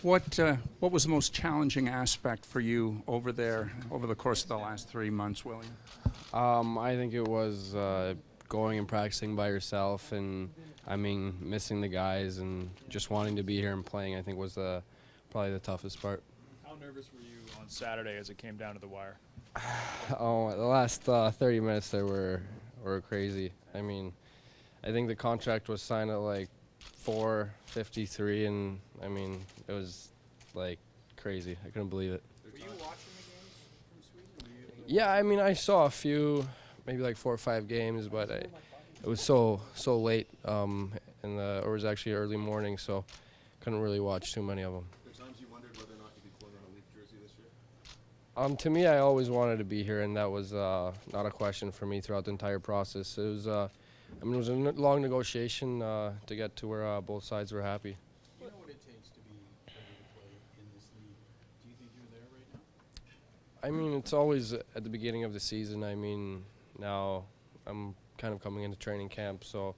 What was the most challenging aspect for you over there over the course of the last 3 months, William? I think it was going and practicing by yourself, and missing the guys and just wanting to be here and playing. I think was probably the toughest part. How nervous were you on Saturday as it came down to the wire? Oh, the last 30 minutes there were crazy. I think the contract was signed at like 4:53, and it was like crazy. I couldn't believe it. Were you watching the games from Sweden? Yeah, I saw a few, maybe like 4 or 5 games, but it was so late, or it was actually early morning, so couldn't really watch too many of them. There times you wondered whether or not you'd be pulling on a Leaf jersey this year? To me, I always wanted to be here, and that was not a question for me throughout the entire process. It was, it was a long negotiation to get to where both sides were happy. You know what it takes to be ready to play in this league. Do you think you're there right now? It's always at the beginning of the season. Now I'm kind of coming into training camp, so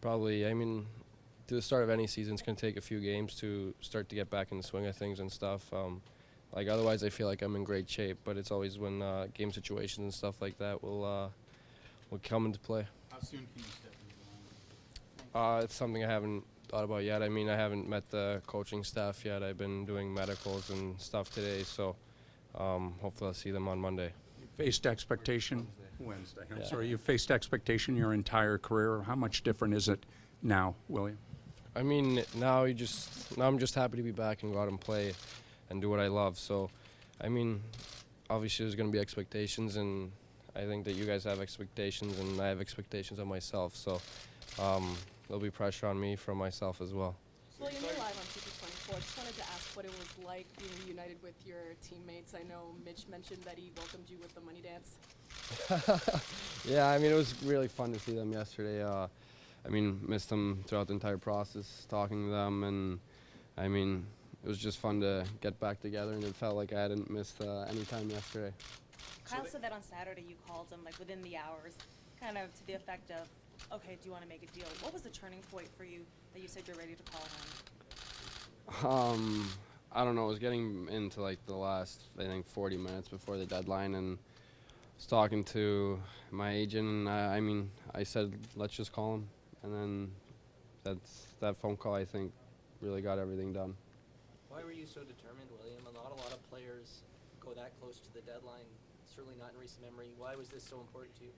probably, to the start of any season, it's going to take a few games to start to get back in the swing of things and stuff. Otherwise, I feel like I'm in great shape, but it's always when game situations and stuff like that will come into play. How soon can you step into the line? It's something I haven't thought about yet. I haven't met the coaching staff yet. I've been doing medicals and stuff today, so hopefully I'll see them on Monday. You faced expectation Wednesday. I'm Yeah. sorry. You faced expectation your entire career. How much different is it now, William? Now I'm just happy to be back and go out and play and do what I love. So, obviously there's going to be expectations, and I think that you guys have expectations, and I have expectations of myself. So, there'll be pressure on me from myself as well. William, you're live on CP24. Just wanted to ask what it was like being reunited with your teammates. I know Mitch mentioned that he welcomed you with the money dance. Yeah, it was really fun to see them yesterday. Missed them throughout the entire process, talking to them, and it was just fun to get back together, and it felt like I hadn't missed any time yesterday. Kyle said that on Saturday you called him like within the hours, kind of to the effect of, okay, do you want to make a deal? What was the turning point for you that you said you're ready to call him? I don't know. It was getting into like the last, I think, 40 minutes before the deadline, and I was talking to my agent, and I said, let's just call him, and then that phone call, I think, really got everything done. Why were you so determined, William? Not a lot of players go that close to the deadline, certainly not in recent memory. Why was this so important to you?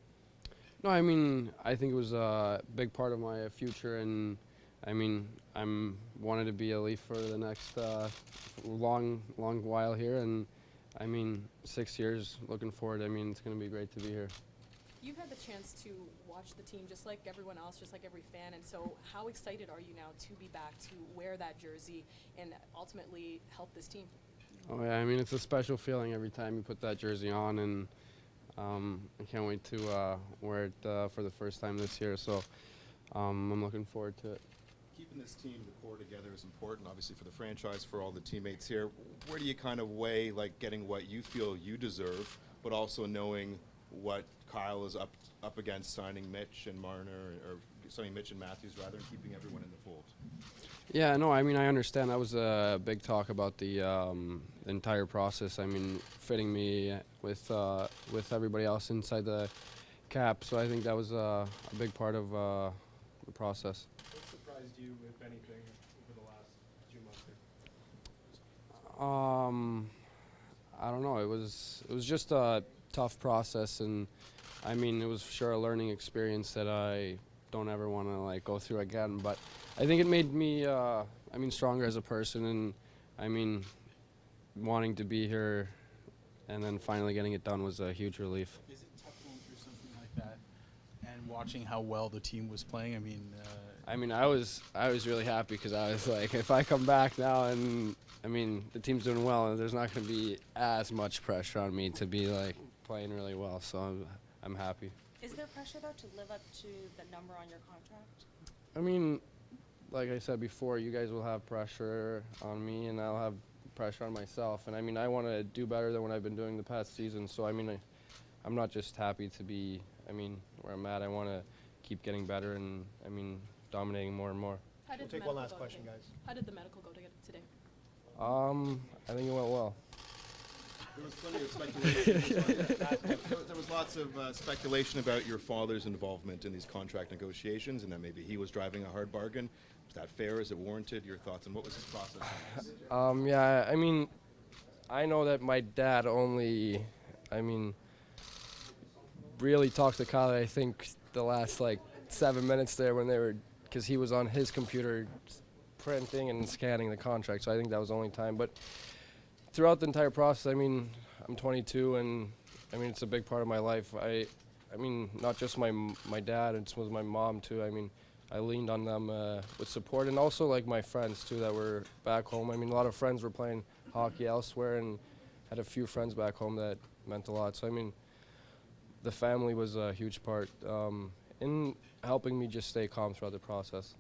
No, I think it was a big part of my future, and I'm wanted to be a Leaf for the next long while here, and 6 years looking forward. It's going to be great to be here. You've had the chance to watch the team just like everyone else, just like every fan, and so how excited are you now to be back, to wear that jersey, and ultimately help this team? Oh yeah, it's a special feeling every time you put that jersey on, and I can't wait to wear it for the first time this year, so I'm looking forward to it. Keeping this team, the core together, is important, obviously, for the franchise, for all the teammates here. Where do you kind of weigh, getting what you feel you deserve, but also knowing what Kyle is up against, signing Mitch and Marner, or signing Mitch and Matthews, rather, and keeping everyone in the fold? Yeah, no, I understand. That was a big talk about the entire process. Fitting me with everybody else inside the cap. So I think that was a big part of the process. What surprised you, if anything, over the last few months here? I don't know. It was just a tough process, and it was for sure a learning experience that I don't ever want to go through again. But I think it made me stronger as a person, and wanting to be here and then finally getting it done was a huge relief. Is it tough going through something like that and watching how well the team was playing? I was really happy because I was like, if I come back now and the team's doing well, and there's not going to be as much pressure on me to be playing really well, so I'm happy. Is there pressure though to live up to the number on your contract? Like I said before, you guys will have pressure on me, and I'll have pressure on myself. And I want to do better than what I've been doing the past season. So I'm not just happy to be where I'm at. I want to keep getting better and dominating more and more. We'll take one last question, guys. How did the medical go today? I think it went well. There was plenty of speculation. There was lots of speculation about your father's involvement in these contract negotiations, and that maybe he was driving a hard bargain. Is that fair? Is it warranted? Your thoughts, and what was his process on this? Yeah, I mean, I know that my dad only, really talked to Kyle, I think, the last, 7 minutes there when they were, because he was on his computer printing and scanning the contract, so I think that was the only time. But throughout the entire process, I'm 22, and, it's a big part of my life. Not just my dad, it was my mom, too. I leaned on them with support, and also, my friends, too, that were back home. A lot of friends were playing hockey elsewhere, and had a few friends back home that meant a lot. So, the family was a huge part in helping me just stay calm throughout the process.